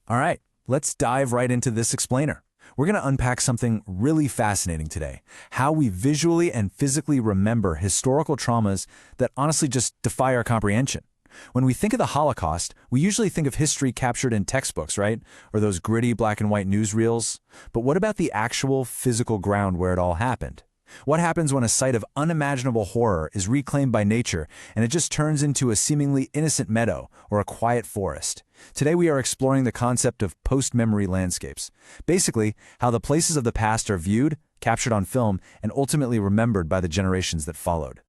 All right, let's dive right into this explainer. We're going to unpack something really fascinating today, how we visually and physically remember historical traumas that honestly just defy our comprehension. When we think of the Holocaust, we usually think of history captured in textbooks, right? Or those gritty black and white newsreels. But what about the actual physical ground where it all happened? What happens when a site of unimaginable horror is reclaimed by nature and it just turns into a seemingly innocent meadow or a quiet forest? Today we are exploring the concept of post-memory landscapes. Basically, how the places of the past are viewed, captured on film, and ultimately remembered by the generations that followed.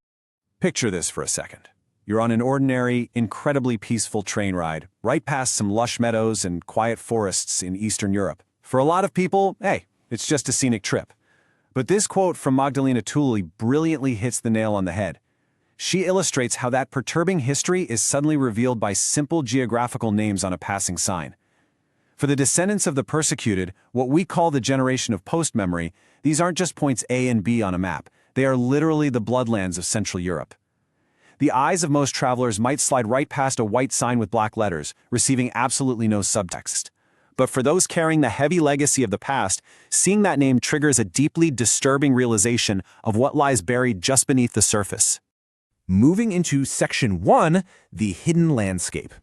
Picture this for a second. You're on an ordinary, incredibly peaceful train ride, right past some lush meadows and quiet forests in Eastern Europe. For a lot of people, hey, it's just a scenic trip. But this quote from Magdalena Tully brilliantly hits the nail on the head. She illustrates how that perturbing history is suddenly revealed by simple geographical names on a passing sign. For the descendants of the persecuted, what we call the generation of post-memory, these aren't just points A and B on a map. They are literally the bloodlands of Central Europe. The eyes of most travelers might slide right past a white sign with black letters, receiving absolutely no subtext. But for those carrying the heavy legacy of the past, seeing that name triggers a deeply disturbing realization of what lies buried just beneath the surface. Moving into Section 1, the hidden landscape.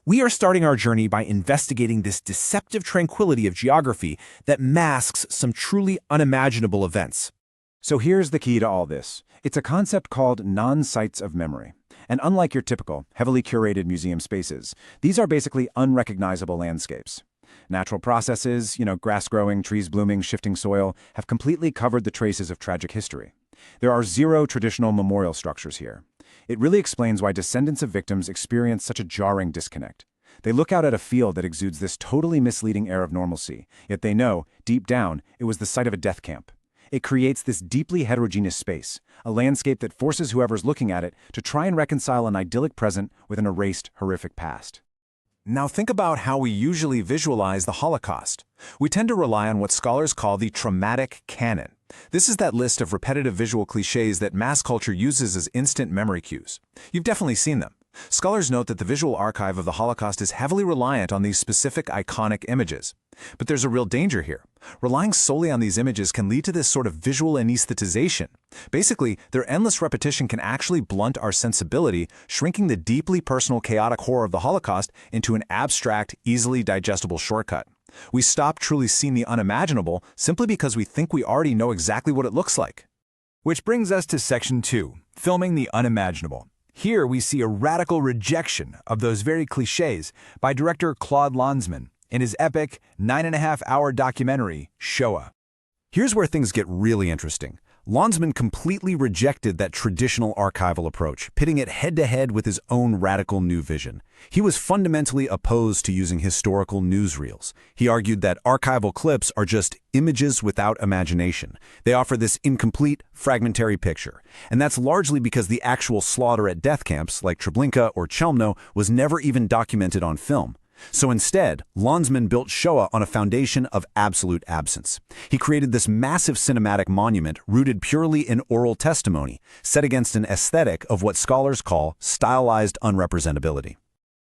We are starting our journey by investigating this deceptive tranquility of geography that masks some truly unimaginable events. So here's the key to all this. It's a concept called non-sites of memory. And unlike your typical, heavily curated museum spaces, these are basically unrecognizable landscapes. Natural processes, grass growing, trees blooming, shifting soil, have completely covered the traces of tragic history. There are zero traditional memorial structures here. It really explains why descendants of victims experience such a jarring disconnect. They look out at a field that exudes this totally misleading air of normalcy, yet they know, deep down, it was the site of a death camp. It creates this deeply heterogeneous space, a landscape that forces whoever's looking at it to try and reconcile an idyllic present with an erased, horrific past. Now think about how we usually visualize the Holocaust. We tend to rely on what scholars call the traumatic canon. This is that list of repetitive visual cliches that mass culture uses as instant memory cues. You've definitely seen them. Scholars note that the visual archive of the Holocaust is heavily reliant on these specific iconic images. But there's a real danger here. Relying solely on these images can lead to this sort of visual anesthetization. Basically, their endless repetition can actually blunt our sensibility, shrinking the deeply personal, chaotic horror of the Holocaust into an abstract, easily digestible shortcut. We stop truly seeing the unimaginable simply because we think we already know exactly what it looks like. Which brings us to Section 2, filming the unimaginable. Here we see a radical rejection of those very cliches by director Claude Lanzmann in his epic 9.5-hour documentary, Shoah. Here's where things get really interesting. Lanzmann completely rejected that traditional archival approach, pitting it head-to-head with his own radical new vision. He was fundamentally opposed to using historical newsreels. He argued that archival clips are just images without imagination. They offer this incomplete, fragmentary picture. And that's largely because the actual slaughter at death camps, like Treblinka or Chelmno, was never even documented on film. So instead, Lanzmann built Shoah on a foundation of absolute absence. He created this massive cinematic monument rooted purely in oral testimony, set against an aesthetic of what scholars call stylized unrepresentability.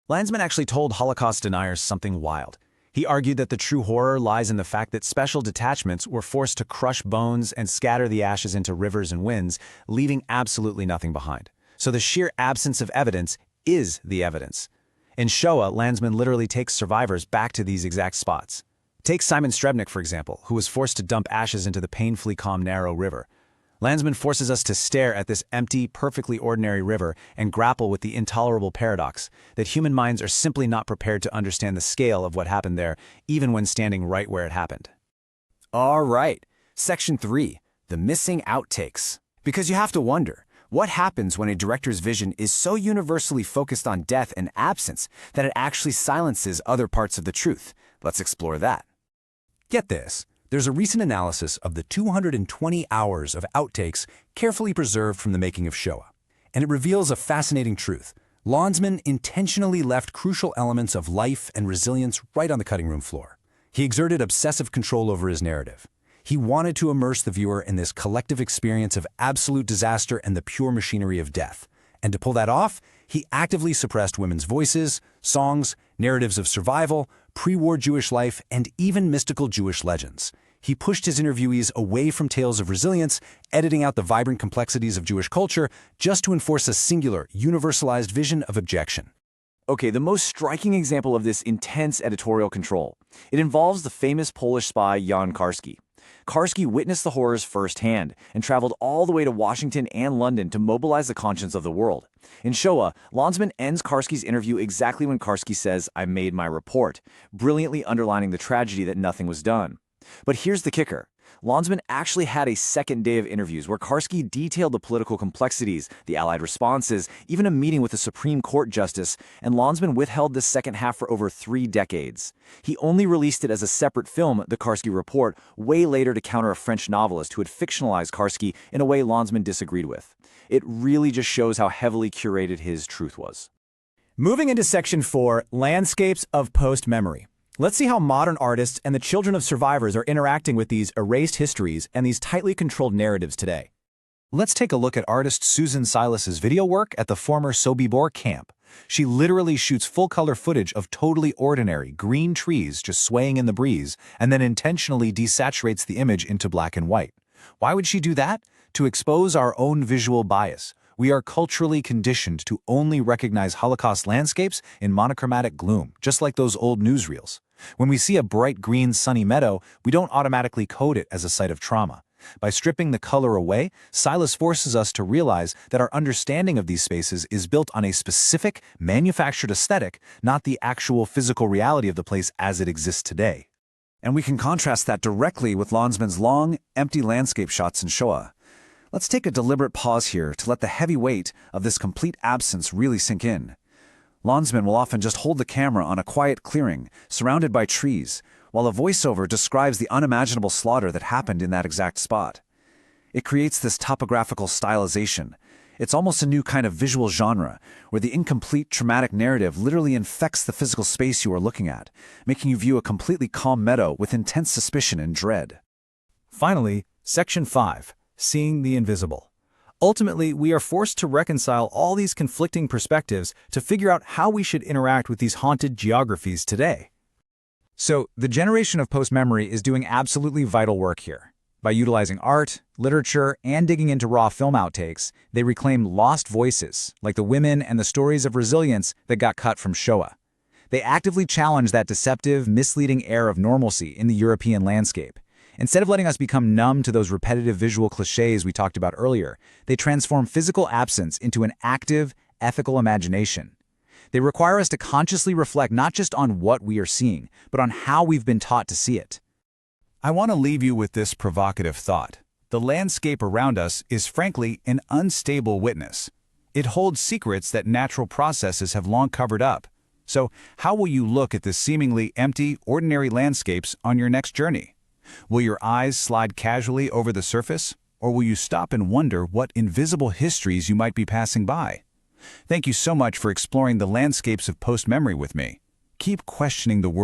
Lanzmann actually told Holocaust deniers something wild. He argued that the true horror lies in the fact that special detachments were forced to crush bones and scatter the ashes into rivers and winds, leaving absolutely nothing behind. So the sheer absence of evidence is the evidence. In Shoah, Lanzmann literally takes survivors back to these exact spots. Take Simon Strebnick, for example, who was forced to dump ashes into the painfully calm Narrow River. Lanzmann forces us to stare at this empty, perfectly ordinary river and grapple with the intolerable paradox that human minds are simply not prepared to understand the scale of what happened there, even when standing right where it happened. All right, Section 3, the missing outtakes. Because you have to wonder, what happens when a director's vision is so universally focused on death and absence that it actually silences other parts of the truth? Let's explore that. Get this. There's a recent analysis of the 220 hours of outtakes carefully preserved from the making of Shoah. And it reveals a fascinating truth. Lanzmann intentionally left crucial elements of life and resilience right on the cutting room floor. He exerted obsessive control over his narrative. He wanted to immerse the viewer in this collective experience of absolute disaster and the pure machinery of death. And to pull that off, he actively suppressed women's voices, songs, narratives of survival, pre-war Jewish life, and even mystical Jewish legends. He pushed his interviewees away from tales of resilience, editing out the vibrant complexities of Jewish culture, just to enforce a singular, universalized vision of objection. Okay, the most striking example of this intense editorial control. It involves the famous Polish spy Jan Karski. Karski witnessed the horrors firsthand and traveled all the way to Washington and London to mobilize the conscience of the world. In Shoah, Lanzmann ends Karski's interview exactly when Karski says, "I made my report," brilliantly underlining the tragedy that nothing was done. But here's the kicker. Lanzmann actually had a second day of interviews where Karski detailed the political complexities, the Allied responses, even a meeting with a Supreme Court justice, and Lanzmann withheld this second half for over 3 decades. He only released it as a separate film, the Karski Report, way later to counter a French novelist who had fictionalized Karski in a way Lanzmann disagreed with. It really just shows how heavily curated his truth was. Moving into Section 4, Landscapes of Post-Memory. Let's see how modern artists and the children of survivors are interacting with these erased histories and these tightly controlled narratives today. Let's take a look at artist Susan Silas's video work at the former Sobibor camp. She literally shoots full-color footage of totally ordinary green trees just swaying in the breeze and then intentionally desaturates the image into black and white. Why would she do that? To expose our own visual bias. We are culturally conditioned to only recognize Holocaust landscapes in monochromatic gloom, just like those old newsreels. When we see a bright green sunny meadow, we don't automatically code it as a site of trauma. By stripping the color away, Silas forces us to realize that our understanding of these spaces is built on a specific, manufactured aesthetic, not the actual physical reality of the place as it exists today. And we can contrast that directly with Lanzmann's long, empty landscape shots in Shoah. Let's take a deliberate pause here to let the heavy weight of this complete absence really sink in. Lanzmann will often just hold the camera on a quiet clearing, surrounded by trees, while a voiceover describes the unimaginable slaughter that happened in that exact spot. It creates this topographical stylization. It's almost a new kind of visual genre, where the incomplete traumatic narrative literally infects the physical space you are looking at, making you view a completely calm meadow with intense suspicion and dread. Finally, Section 5, Seeing the Invisible. Ultimately, we are forced to reconcile all these conflicting perspectives to figure out how we should interact with these haunted geographies today. So, the generation of post-memory is doing absolutely vital work here. By utilizing art, literature, and digging into raw film outtakes, they reclaim lost voices, like the women and the stories of resilience that got cut from Shoah. They actively challenge that deceptive, misleading air of normalcy in the European landscape. Instead of letting us become numb to those repetitive visual cliches we talked about earlier, they transform physical absence into an active, ethical imagination. They require us to consciously reflect not just on what we are seeing, but on how we've been taught to see it. I want to leave you with this provocative thought. The landscape around us is frankly an unstable witness. It holds secrets that natural processes have long covered up. So, how will you look at the seemingly empty, ordinary landscapes on your next journey? Will your eyes slide casually over the surface, or will you stop and wonder what invisible histories you might be passing by? Thank you so much for exploring the landscapes of post-memory with me. Keep questioning the world.